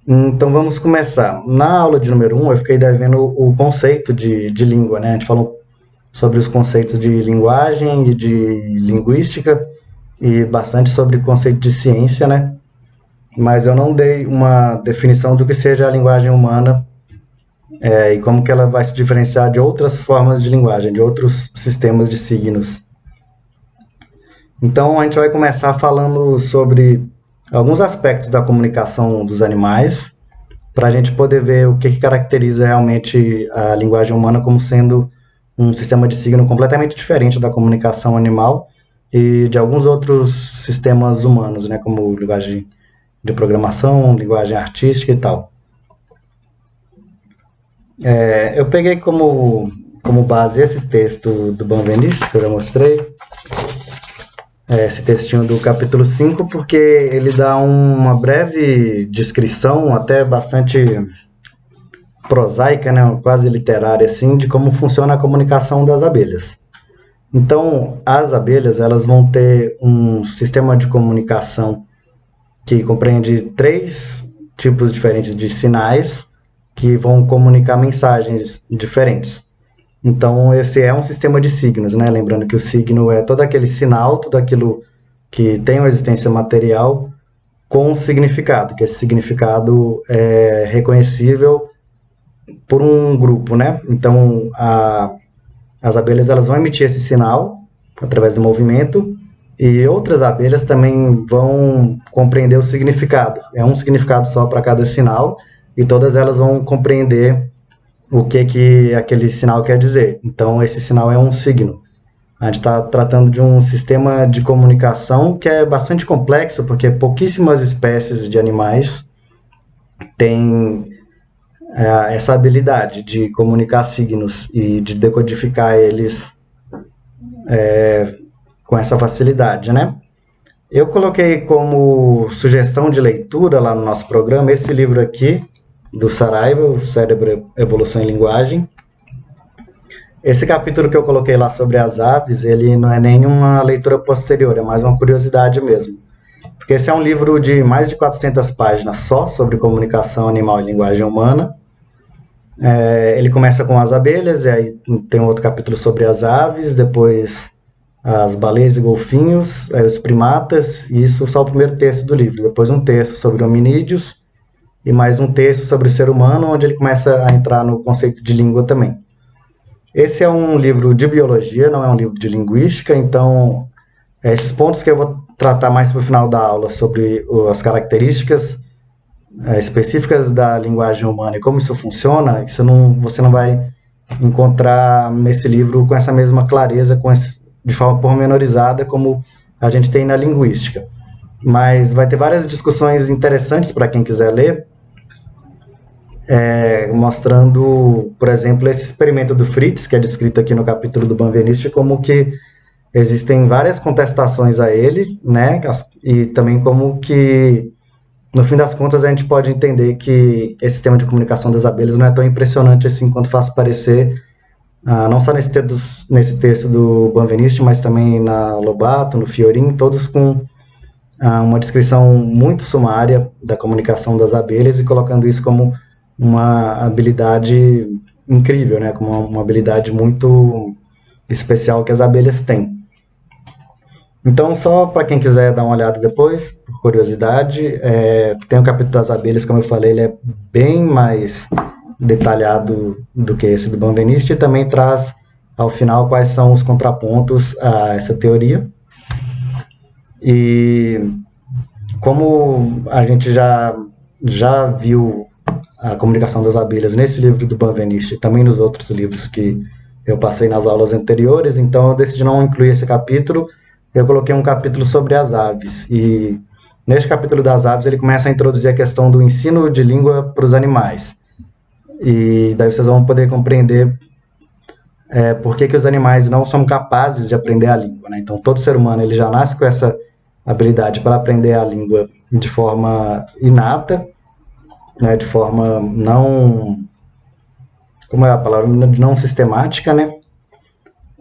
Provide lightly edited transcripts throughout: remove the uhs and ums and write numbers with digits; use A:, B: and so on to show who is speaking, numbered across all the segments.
A: Então vamos começar. Na aula de número 1, eu fiquei devendo o conceito de língua, né? A gente falou sobre os conceitos de linguagem e de linguística e bastante sobre o conceito de ciência, né? Mas eu não dei uma definição do que seja a linguagem humana e como que ela vai se diferenciar de outras formas de linguagem, de outros sistemas de signos. Então a gente vai começar falando sobre alguns aspectos da comunicação dos animais, para a gente poder ver o que caracteriza realmente a linguagem humana como sendo um sistema de signo completamente diferente da comunicação animal e de alguns outros sistemas humanos, né, como linguagem de programação, linguagem artística e tal. Eu peguei como base esse texto do Benveniste, que eu já mostrei, esse textinho do capítulo 5, porque ele dá uma breve descrição, até bastante prosaica, né, quase literária, assim, de como funciona a comunicação das abelhas. Então, as abelhas elas vão ter um sistema de comunicação que compreende 3 tipos diferentes de sinais que vão comunicar mensagens diferentes. Então, esse é um sistema de signos, né? Lembrando que o signo é todo aquele sinal, tudo aquilo que tem uma existência material com significado, que esse significado é reconhecível por um grupo, né? Então, as abelhas elas vão emitir esse sinal através do movimento e outras abelhas também vão compreender o significado. É um significado só para cada sinal e todas elas vão compreender o que aquele sinal quer dizer. Então, esse sinal é um signo. A gente está tratando de um sistema de comunicação que é bastante complexo, porque pouquíssimas espécies de animais têm essa habilidade de comunicar signos e de decodificar eles com essa facilidade, né? Eu coloquei como sugestão de leitura lá no nosso programa esse livro aqui, do Saraiva, o Cérebro, Evolução e Linguagem. Esse capítulo que eu coloquei lá sobre as aves, ele não é nenhuma leitura posterior, é mais uma curiosidade mesmo. Porque esse é um livro de mais de 400 páginas só sobre comunicação animal e linguagem humana. Ele começa com as abelhas, e aí tem um outro capítulo sobre as aves, depois as baleias e golfinhos, aí os primatas, e isso só o primeiro texto do livro. Depois um texto sobre hominídeos, e mais um texto sobre o ser humano, onde ele começa a entrar no conceito de língua também. Esse é um livro de biologia, não é um livro de linguística, então esses pontos que eu vou tratar mais para o final da aula sobre as características específicas da linguagem humana e como isso funciona, você não vai encontrar nesse livro com essa mesma clareza, de forma pormenorizada como a gente tem na linguística. Mas vai ter várias discussões interessantes para quem quiser ler, mostrando, por exemplo, esse experimento do Fritz, que é descrito aqui no capítulo do Benveniste, como que existem várias contestações a ele, né? E também como que, no fim das contas, a gente pode entender que esse sistema de comunicação das abelhas não é tão impressionante assim quanto faz parecer, não só nesse texto do Benveniste, mas também na Lobato, no Fiorin, todos com uma descrição muito sumária da comunicação das abelhas e colocando isso como uma habilidade incrível, né? Como uma habilidade muito especial que as abelhas têm. Então, só para quem quiser dar uma olhada depois, por curiosidade, tem o capítulo das abelhas, como eu falei, ele é bem mais detalhado do que esse do Benveniste e também traz ao final quais são os contrapontos a essa teoria. E como a gente já viu a comunicação das abelhas nesse livro do Benveniste e também nos outros livros que eu passei nas aulas anteriores, então eu decidi não incluir esse capítulo. Eu coloquei um capítulo sobre as aves, e neste capítulo das aves ele começa a introduzir a questão do ensino de língua para os animais. E daí vocês vão poder compreender por que os animais não são capazes de aprender a língua, né? Então todo ser humano ele já nasce com essa habilidade para aprender a língua de forma inata, né? De forma não... como é a palavra? Não sistemática, né?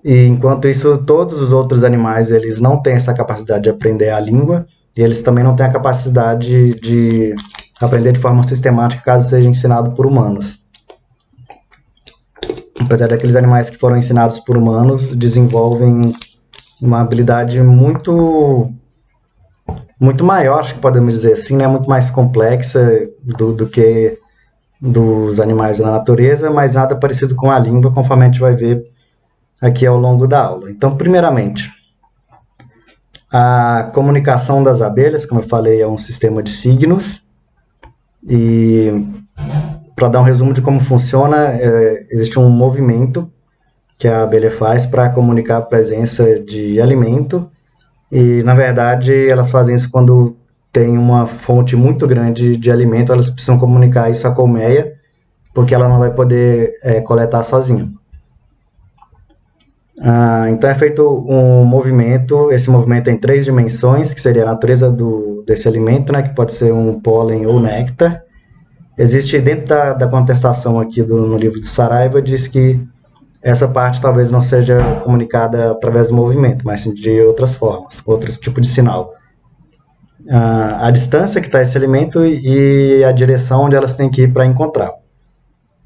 A: E enquanto isso, todos os outros animais, eles não têm essa capacidade de aprender a língua, e eles também não têm a capacidade de aprender de forma sistemática caso seja ensinado por humanos. Apesar daqueles animais que foram ensinados por humanos, desenvolvem uma habilidade muito maior, acho que podemos dizer assim, né? Muito mais complexa do que dos animais da natureza, mas nada parecido com a língua, conforme a gente vai ver aqui ao longo da aula. Então, primeiramente, a comunicação das abelhas, como eu falei, é um sistema de signos. E para dar um resumo de como funciona, existe um movimento que a abelha faz para comunicar a presença de alimento. E, na verdade, elas fazem isso quando tem uma fonte muito grande de alimento, elas precisam comunicar isso à colmeia, porque ela não vai poder coletar sozinha. Então é feito um movimento, esse movimento em 3 dimensões, que seria a natureza desse alimento, né, que pode ser um pólen ou néctar. Existe dentro da contestação aqui no livro do Saraiva, diz que essa parte talvez não seja comunicada através do movimento, mas sim de outras formas, outro tipo de sinal. A distância que está esse alimento e a direção onde elas têm que ir para encontrar.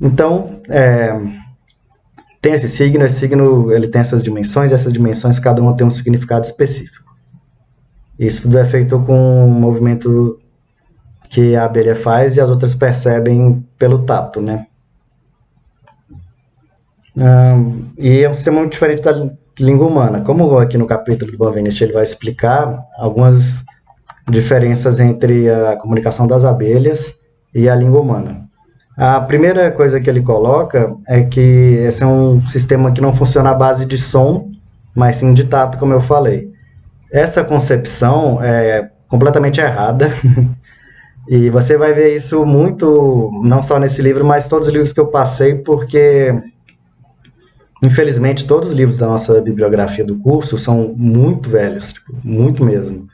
A: Então, tem esse signo ele tem essas dimensões cada uma tem um significado específico. Isso tudo é feito com um movimento que a abelha faz e as outras percebem pelo tato, né? E é um sistema muito diferente da língua humana. Como aqui no capítulo do Benveniste ele vai explicar algumas diferenças entre a comunicação das abelhas e a língua humana. A primeira coisa que ele coloca é que esse é um sistema que não funciona à base de som, mas sim de tato, como eu falei. Essa concepção é completamente errada, e você vai ver isso muito, não só nesse livro, mas todos os livros que eu passei, porque, infelizmente, todos os livros da nossa bibliografia do curso são muito velhos, muito mesmo.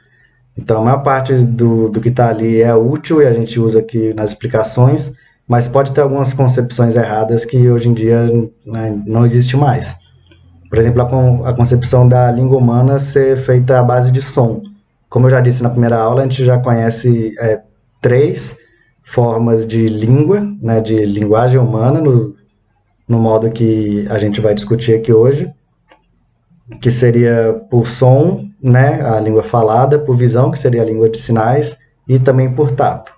A: Então, a maior parte do que está ali é útil e a gente usa aqui nas explicações, mas pode ter algumas concepções erradas que hoje em dia, né, não existe mais. Por exemplo, a concepção da língua humana ser feita à base de som. Como eu já disse na primeira aula, a gente já conhece 3 formas de língua, né, de linguagem humana, no modo que a gente vai discutir aqui hoje, que seria por som, né, a língua falada, por visão, que seria a língua de sinais, e também por tato.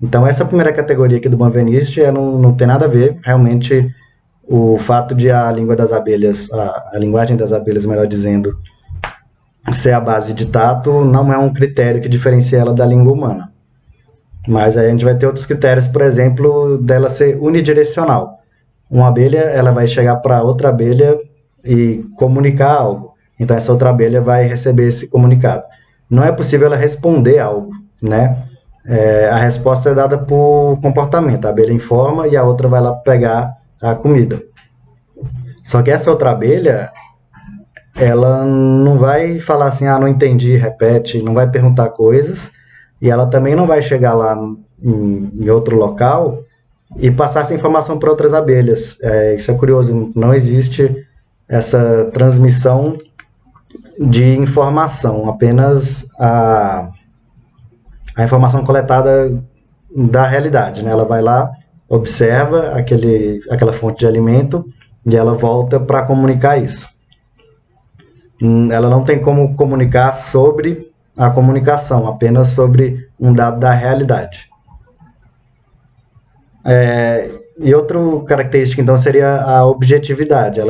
A: Então, essa primeira categoria aqui do Benveniste não tem nada a ver, realmente, o fato de a língua das abelhas, a linguagem das abelhas, melhor dizendo, ser a base de tato, não é um critério que diferencia ela da língua humana. Mas aí a gente vai ter outros critérios, por exemplo, dela ser unidirecional. Uma abelha, ela vai chegar para outra abelha e comunicar algo. Então, essa outra abelha vai receber esse comunicado. Não é possível ela responder algo, né? A resposta é dada por comportamento. A abelha informa e a outra vai lá pegar a comida. Só que essa outra abelha, ela não vai falar assim, não entendi, repete, não vai perguntar coisas, e ela também não vai chegar lá em outro local e passar essa informação para outras abelhas. Isso é curioso, não existe essa transmissão de informação, apenas a informação coletada da realidade, né? Ela vai lá, observa aquela fonte de alimento e ela volta para comunicar isso. Ela não tem como comunicar sobre a comunicação, apenas sobre um dado da realidade. E outra característica, então, seria a objetividade. A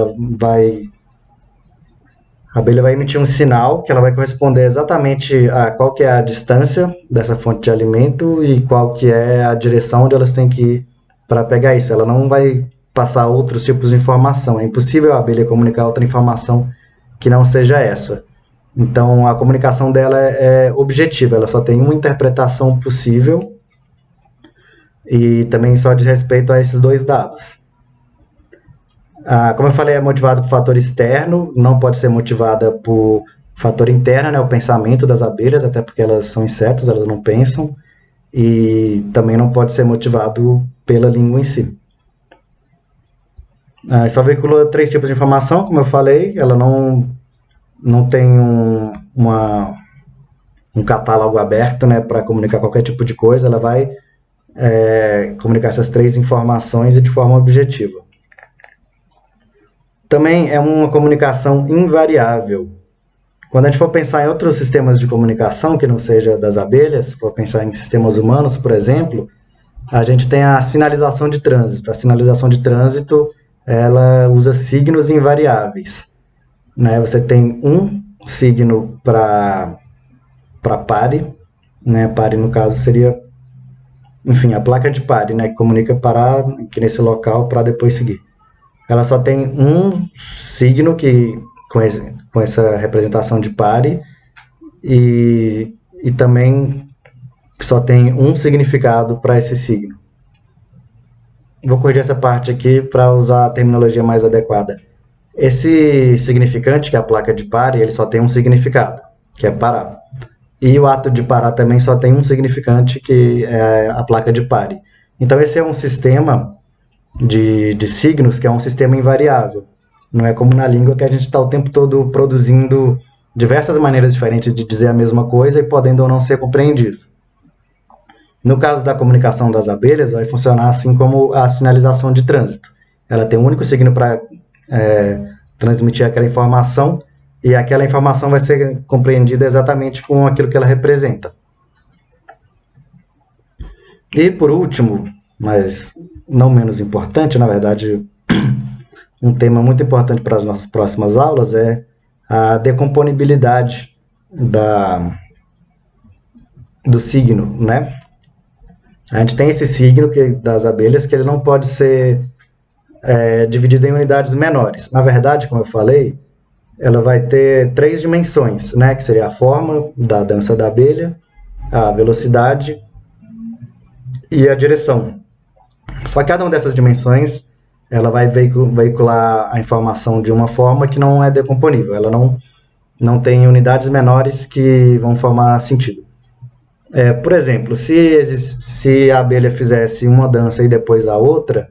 A: abelha vai emitir um sinal que ela vai corresponder exatamente a qual que é a distância dessa fonte de alimento e qual que é a direção onde elas têm que ir para pegar isso. Ela não vai passar outros tipos de informação. É impossível a abelha comunicar outra informação que não seja essa. Então, a comunicação dela é objetiva, ela só tem uma interpretação possível e também só diz respeito a esses 2 dados. Como eu falei, é motivada por fator externo, não pode ser motivada por fator interno, né, o pensamento das abelhas, até porque elas são insetos, elas não pensam, e também não pode ser motivado pela língua em si. Só veicula 3 tipos de informação, como eu falei, ela não tem um catálogo aberto, né, para comunicar qualquer tipo de coisa, ela vai comunicar essas 3 informações e de forma objetiva. Também é uma comunicação invariável. Quando a gente for pensar em outros sistemas de comunicação, que não seja das abelhas, for pensar em sistemas humanos, por exemplo, a gente tem a sinalização de trânsito. A sinalização de trânsito, ela usa signos invariáveis, né? Você tem um signo para pare, né? Pare, no caso, seria, enfim, a placa de pare, né? Que comunica parar aqui nesse local para depois seguir. Ela só tem um signo com essa representação de pare e também só tem um significado para esse signo. Vou corrigir essa parte aqui para usar a terminologia mais adequada. Esse significante, que é a placa de pare, ele só tem um significado, que é parar. E o ato de parar também só tem um significante, que é a placa de pare. Então esse é um sistema de signos, que é um sistema invariável. Não é como na língua, que a gente está o tempo todo produzindo diversas maneiras diferentes de dizer a mesma coisa e podendo ou não ser compreendido. No caso da comunicação das abelhas, vai funcionar assim como a sinalização de trânsito. Ela tem um único signo para transmitir aquela informação, e aquela informação vai ser compreendida exatamente com aquilo que ela representa. E por último, mas não menos importante, na verdade, um tema muito importante para as nossas próximas aulas é a decomponibilidade do signo, né? A gente tem esse signo das abelhas, que ele não pode ser dividido em unidades menores. Na verdade, como eu falei, ela vai ter 3 dimensões, né? Que seria a forma da dança da abelha, a velocidade e a direção. Só que cada uma dessas dimensões, ela vai veicular a informação de uma forma que não é decomponível. Ela não tem unidades menores que vão formar sentido. Por exemplo, se a abelha fizesse uma dança e depois a outra,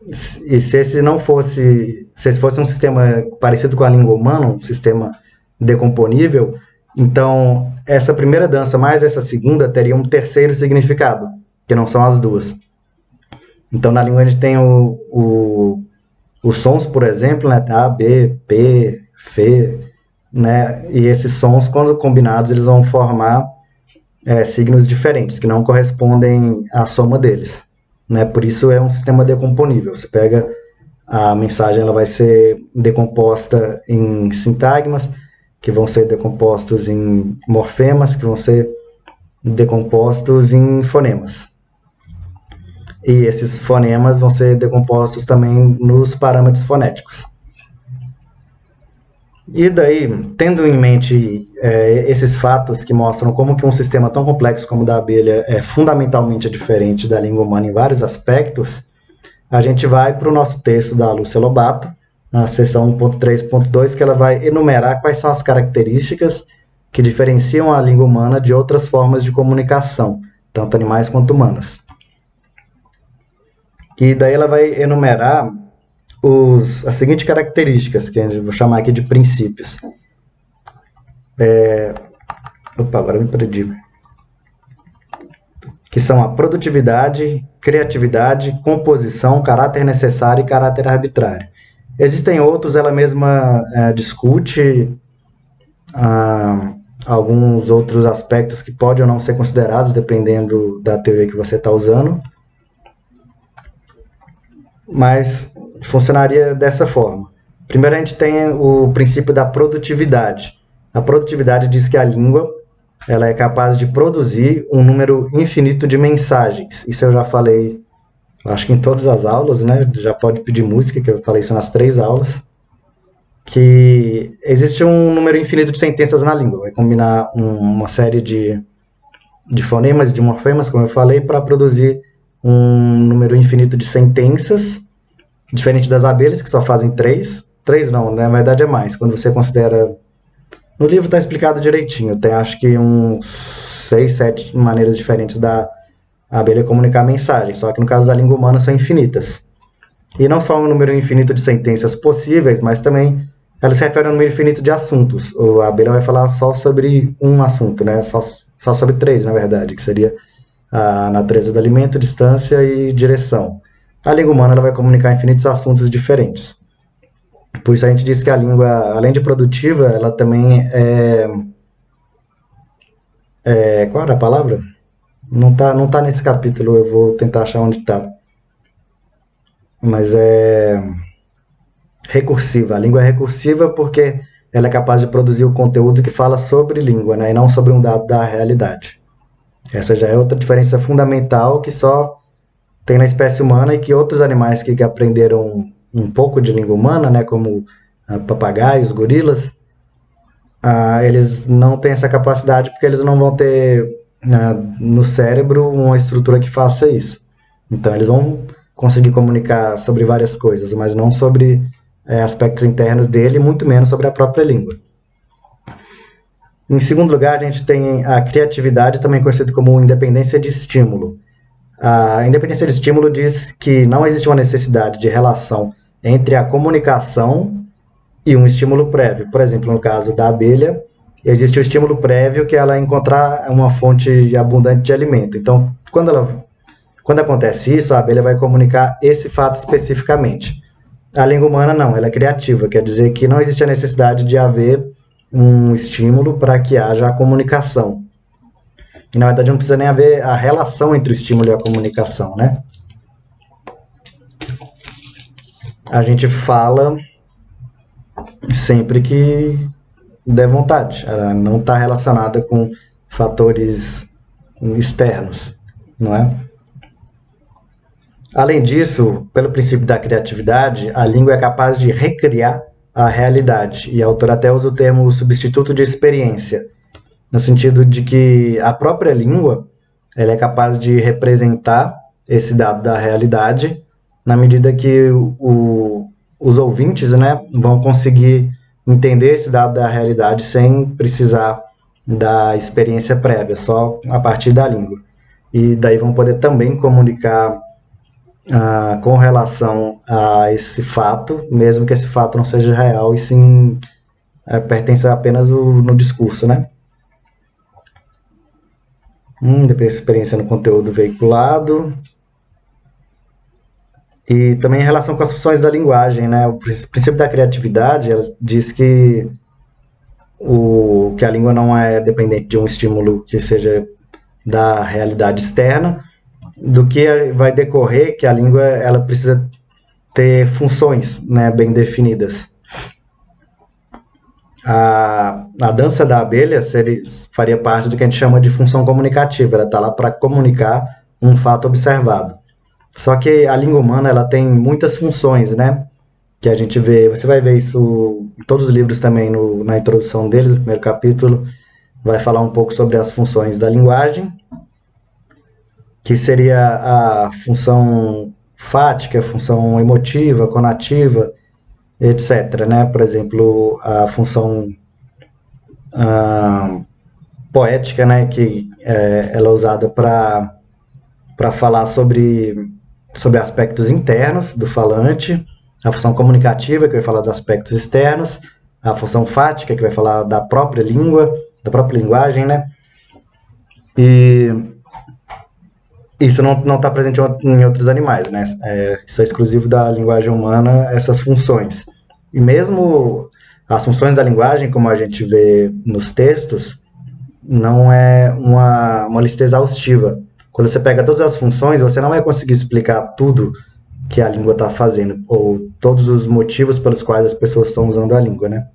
A: e se esse fosse um sistema parecido com a língua humana, um sistema decomponível, então essa primeira dança mais essa segunda teria um terceiro significado, que não são as duas. Então na língua a gente tem os sons, por exemplo, né? A, B, P, F, né? E esses sons, quando combinados, eles vão formar signos diferentes, que não correspondem à soma deles, né? Por isso é um sistema decomponível. Você pega a mensagem, ela vai ser decomposta em sintagmas, que vão ser decompostos em morfemas, que vão ser decompostos em fonemas. E esses fonemas vão ser decompostos também nos parâmetros fonéticos. E daí, tendo em mente esses fatos que mostram como que um sistema tão complexo como o da abelha é fundamentalmente diferente da língua humana em vários aspectos, a gente vai para o nosso texto da Lúcia Lobato, na seção 1.3.2, que ela vai enumerar quais são as características que diferenciam a língua humana de outras formas de comunicação, tanto animais quanto humanas. E daí ela vai enumerar as seguintes características, que eu vou chamar aqui de princípios. Agora me perdi. Que são a produtividade, criatividade, composição, caráter necessário e caráter arbitrário. Existem outros, ela mesma discute alguns outros aspectos que podem ou não ser considerados, dependendo da teoria que você está usando. Mas funcionaria dessa forma. Primeiro a gente tem o princípio da produtividade. A produtividade diz que a língua ela é capaz de produzir um número infinito de mensagens. Isso eu já falei, acho que em todas as aulas, né? Já pode pedir música, que eu falei isso nas 3 aulas. Que existe um número infinito de sentenças na língua. Vai combinar uma série de fonemas, de morfemas, como eu falei, para produzir um número infinito de sentenças, diferente das abelhas, que só fazem 3. 3 não, na verdade é mais. Quando você considera... No livro está explicado direitinho. Tem acho que uns 6, 7 maneiras diferentes da abelha comunicar mensagem. Só que no caso da língua humana são infinitas. E não só um número infinito de sentenças possíveis, mas também ela se refere a um número infinito de assuntos. A abelha vai falar só sobre um assunto, né? Só sobre 3, na verdade, que seria a natureza do alimento, distância e direção. A língua humana ela vai comunicar infinitos assuntos diferentes. Por isso a gente diz que a língua, além de produtiva, ela também qual era a palavra? Não tá nesse capítulo, eu vou tentar achar onde está. Mas é recursiva. A língua é recursiva porque ela é capaz de produzir o conteúdo que fala sobre língua, né, e não sobre um dado da realidade. Essa já é outra diferença fundamental que só tem na espécie humana e que outros animais que aprenderam um pouco de língua humana, né, como papagaios, gorilas, eles não têm essa capacidade porque eles não vão ter no cérebro uma estrutura que faça isso. Então eles vão conseguir comunicar sobre várias coisas, mas não sobre aspectos internos dele, muito menos sobre a própria língua. Em segundo lugar, a gente tem a criatividade, também conhecida como independência de estímulo. A independência de estímulo diz que não existe uma necessidade de relação entre a comunicação e um estímulo prévio. Por exemplo, no caso da abelha, existe o estímulo prévio, que ela encontrar uma fonte abundante de alimento. Então, quando acontece isso, a abelha vai comunicar esse fato especificamente. A língua humana não, ela é criativa, quer dizer que não existe a necessidade de haver um estímulo para que haja a comunicação. E, na verdade, não precisa nem haver a relação entre o estímulo e a comunicação, né? A gente fala sempre que der vontade. Ela não está relacionada com fatores externos, não é? Além disso, pelo princípio da criatividade, a língua é capaz de recriar a realidade. E a autora até usa o termo substituto de experiência, no sentido de que a própria língua ela é capaz de representar esse dado da realidade na medida que os ouvintes, né, vão conseguir entender esse dado da realidade sem precisar da experiência prévia, só a partir da língua. E daí vão poder também comunicar com relação a esse fato, mesmo que esse fato não seja real e sim pertença apenas no discurso, né? Depois experiência no conteúdo veiculado. E também em relação com as funções da linguagem, né? O princípio da criatividade ela diz que a língua não é dependente de um estímulo que seja da realidade externa, do que vai decorrer que a língua ela precisa ter funções, né, bem definidas. A dança da abelha faria parte do que a gente chama de função comunicativa. Ela está lá para comunicar um fato observado. Só que a língua humana ela tem muitas funções, né? Que a gente vê, você vai ver isso em todos os livros também, na introdução deles, no primeiro capítulo, vai falar um pouco sobre as funções da linguagem, que seria a função fática, a função emotiva, conativa, etc., né? Por exemplo, a função poética, né? Que ela é usada para falar sobre aspectos internos do falante, a função comunicativa, que vai falar dos aspectos externos, a função fática, que vai falar da própria língua, da própria linguagem, né? E isso não está presente em outros animais, né? Isso é exclusivo da linguagem humana, essas funções. E mesmo as funções da linguagem, como a gente vê nos textos, não é uma lista exaustiva. Quando você pega todas as funções, você não vai conseguir explicar tudo que a língua está fazendo, ou todos os motivos pelos quais as pessoas estão usando a língua, né?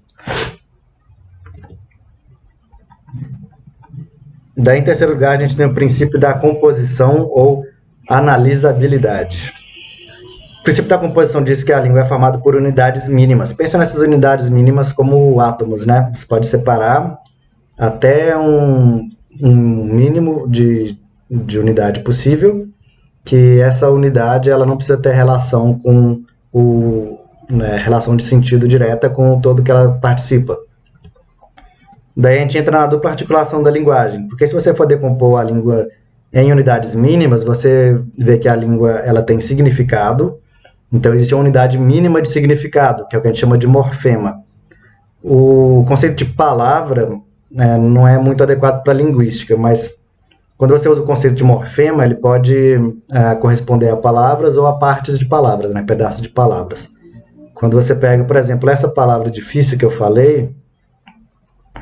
A: Daí, em terceiro lugar, a gente tem o princípio da composição ou analisabilidade. O princípio da composição diz que a língua é formada por unidades mínimas. Pensa nessas unidades mínimas como átomos, né? Você pode separar até um mínimo de unidade possível, que essa unidade ela não precisa ter relação com relação de sentido direta com o todo que ela participa. Daí a gente entra na dupla articulação da linguagem, porque se você for decompor a língua em unidades mínimas, você vê que a língua ela tem significado, então existe uma unidade mínima de significado, que é o que a gente chama de morfema. O conceito de palavra não é muito adequado para a linguística, mas Quando você usa o conceito de morfema, ele pode corresponder a palavras ou a partes de palavras, né, pedaços de palavras. Quando você pega, por exemplo, essa palavra difícil que eu falei,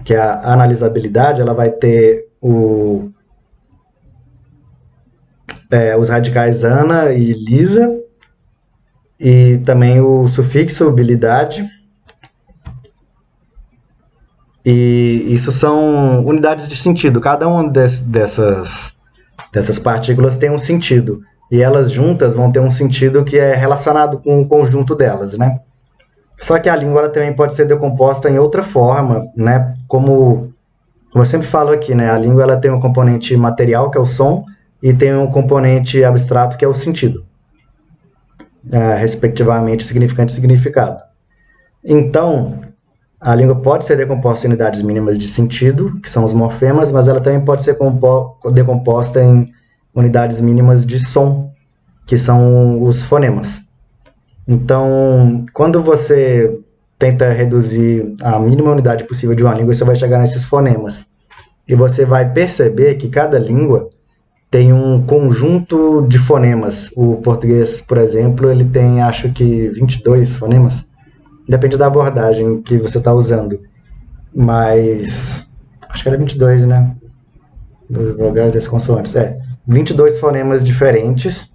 A: que é a analisabilidade, ela vai ter os radicais ana e lisa, e também o sufixo bilidade. E isso são unidades de sentido. Cada uma dessas partículas tem um sentido. E elas juntas vão ter um sentido que é relacionado com o conjunto delas, né? Só que a língua ela também pode ser decomposta em outra forma, né? Como eu sempre falo aqui, né? A língua ela tem um componente material, que é o som, e tem um componente abstrato, que é o sentido. Respectivamente, significante e significado. Então, a língua pode ser decomposta em unidades mínimas de sentido, que são os morfemas, mas ela também pode ser decomposta em unidades mínimas de som, que são os fonemas. Então, quando você tenta reduzir a mínima unidade possível de uma língua, você vai chegar nesses fonemas. E você vai perceber que cada língua tem um conjunto de fonemas. O português, por exemplo, ele tem, acho que, 22 fonemas. Depende da abordagem que você está usando. Mas acho que era 22, né? Das vogais e das consoantes. 22 fonemas diferentes.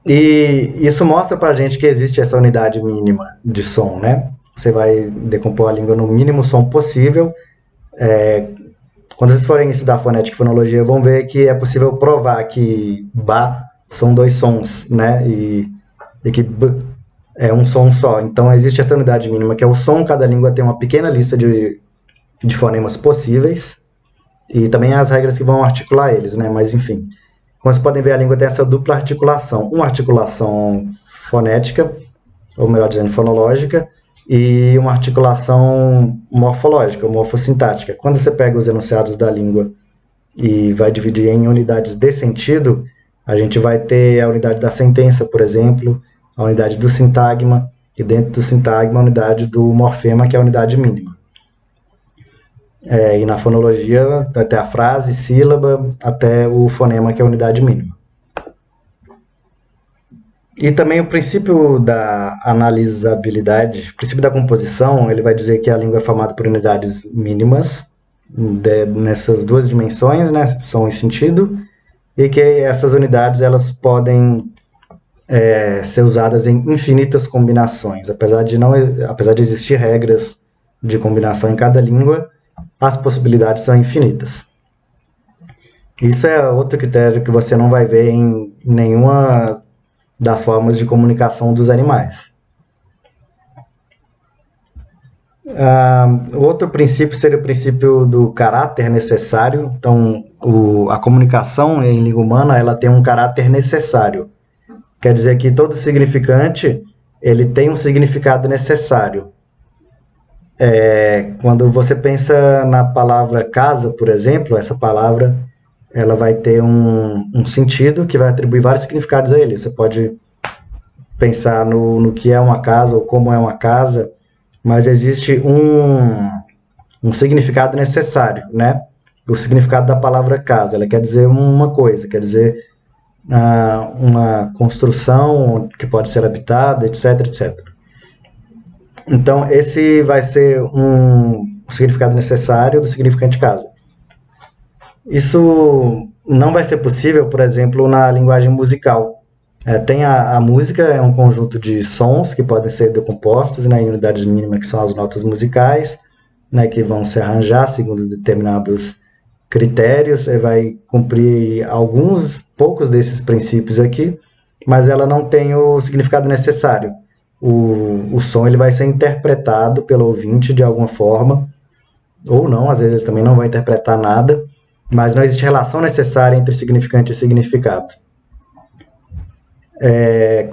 A: E isso mostra pra gente que existe essa unidade mínima de som, né? Você vai decompor a língua no mínimo som possível. Quando vocês forem estudar fonética e fonologia, vão ver que é possível provar que ba são dois sons, né? E que b é um som só. Então, existe essa unidade mínima, que é o som. Cada língua tem uma pequena lista de fonemas possíveis, e também as regras que vão articular eles, né? Mas, enfim. Como vocês podem ver, a língua tem essa dupla articulação. Uma articulação fonética, ou melhor dizendo, fonológica, e uma articulação morfológica, morfossintática. Quando você pega os enunciados da língua e vai dividir em unidades de sentido, a gente vai ter a unidade da sentença, por exemplo, a unidade do sintagma, e dentro do sintagma a unidade do morfema, que é a unidade mínima. E na fonologia, até a frase, sílaba, até o fonema, que é a unidade mínima. E também o princípio da analisabilidade, o princípio da composição, ele vai dizer que a língua é formada por unidades mínimas, nessas duas dimensões, né, som e sentido, e que essas unidades elas podem ser usadas em infinitas combinações. Apesar de existir regras de combinação em cada língua, as possibilidades são infinitas. Isso é outro critério que você não vai ver em nenhuma das formas de comunicação dos animais. O outro princípio seria o princípio do caráter necessário. Então, a comunicação em língua humana ela tem um caráter necessário. Quer dizer que todo significante ele tem um significado necessário. Quando você pensa na palavra casa, por exemplo, essa palavra ela vai ter um sentido que vai atribuir vários significados a ele. Você pode pensar no que é uma casa ou como é uma casa, mas existe um significado necessário, né? O significado da palavra casa, ela quer dizer uma coisa, quer dizer uma construção que pode ser habitada, etc, etc. Então, esse vai ser um significado necessário do significante casa. Isso não vai ser possível, por exemplo, na linguagem musical. Tem a música, é um conjunto de sons que podem ser decompostos, né, em unidades mínimas, que são as notas musicais, né, que vão se arranjar segundo determinados critérios. Você vai cumprir poucos desses princípios aqui, mas ela não tem o significado necessário. O som ele vai ser interpretado pelo ouvinte de alguma forma, ou não, às vezes ele também não vai interpretar nada, mas não existe relação necessária entre significante e significado.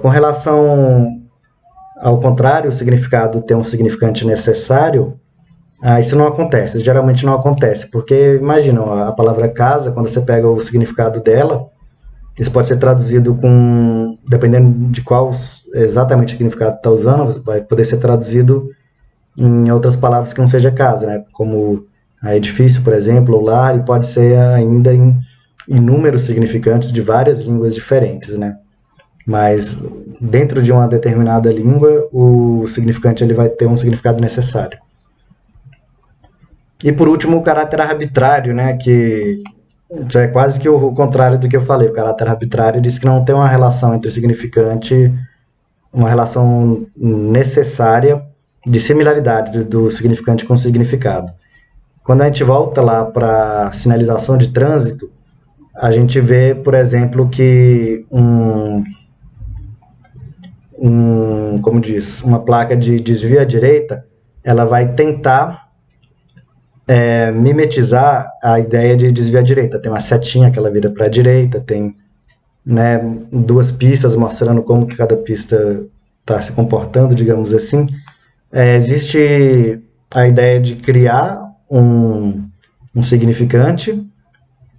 A: Com relação ao contrário, o significado tem um significante necessário, isso não acontece, geralmente não acontece, porque imagina, a palavra casa, quando você pega o significado dela, isso pode ser traduzido dependendo de qual exatamente significado está usando, vai poder ser traduzido em outras palavras que não seja casa, né? Como edifício, por exemplo, ou lar, e pode ser ainda em inúmeros significantes de várias línguas diferentes, né? Mas dentro de uma determinada língua, o significante ele vai ter um significado necessário. E por último, o caráter arbitrário, né, que é quase que o contrário do que eu falei. O caráter arbitrário diz que não tem uma relação entre o significante, uma relação necessária de similaridade do significante com o significado. Quando a gente volta lá para a sinalização de trânsito, a gente vê, por exemplo, que como diz, uma placa de desvio à direita, ela vai tentar mimetizar a ideia de desvio à direita. Tem uma setinha que ela vira para a direita, tem, né, duas pistas mostrando como que cada pista está se comportando, digamos assim. Existe a ideia de criar um significante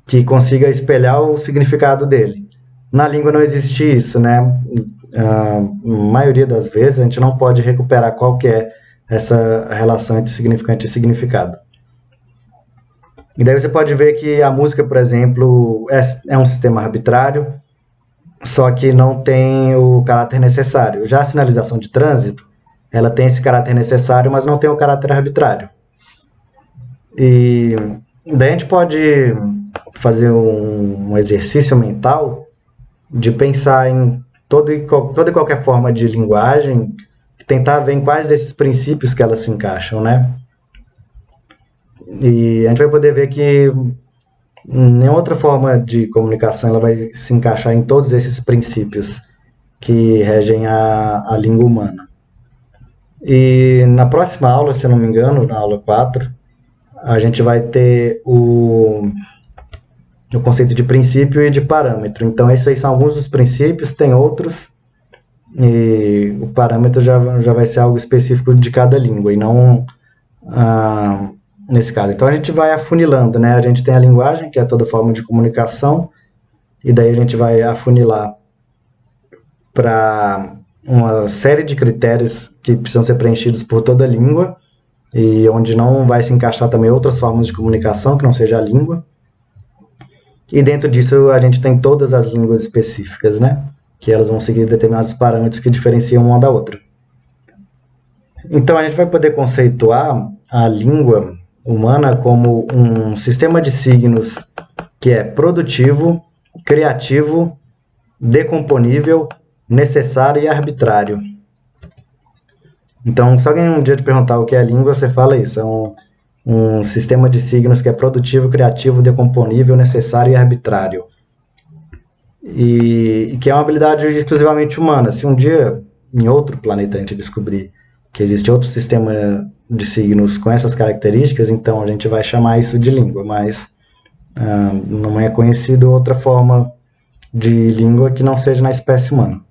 A: que consiga espelhar o significado dele. Na língua não existe isso, né? A maioria das vezes a gente não pode recuperar qual que é essa relação entre significante e significado. E daí você pode ver que a música, por exemplo, é um sistema arbitrário, só que não tem o caráter necessário. Já a sinalização de trânsito, ela tem esse caráter necessário, mas não tem o caráter arbitrário. E daí a gente pode fazer um exercício mental de pensar em toda e qualquer forma de linguagem, tentar ver em quais desses princípios que elas se encaixam, né? E a gente vai poder ver que nenhuma outra forma de comunicação ela vai se encaixar em todos esses princípios que regem a língua humana. E na próxima aula, se eu não me engano, na aula 4, a gente vai ter o conceito de princípio e de parâmetro. Então, esses aí são alguns dos princípios, tem outros, e o parâmetro já vai ser algo específico de cada língua, e não nesse caso. Então, a gente vai afunilando, né? A gente tem a linguagem, que é toda forma de comunicação, e daí a gente vai afunilar para uma série de critérios que precisam ser preenchidos por toda a língua, e onde não vai se encaixar também outras formas de comunicação que não seja a língua. E dentro disso a gente tem todas as línguas específicas, né? Que elas vão seguir determinados parâmetros que diferenciam uma da outra. Então a gente vai poder conceituar a língua humana como um sistema de signos que é produtivo, criativo, decomponível, necessário e arbitrário. Então, se alguém um dia te perguntar o que é língua, você fala isso. É um sistema de signos que é produtivo, criativo, decomponível, necessário e arbitrário. E que é uma habilidade exclusivamente humana. Se um dia, em outro planeta, a gente descobrir que existe outro sistema de signos com essas características, então a gente vai chamar isso de língua, mas não é conhecido outra forma de língua que não seja na espécie humana.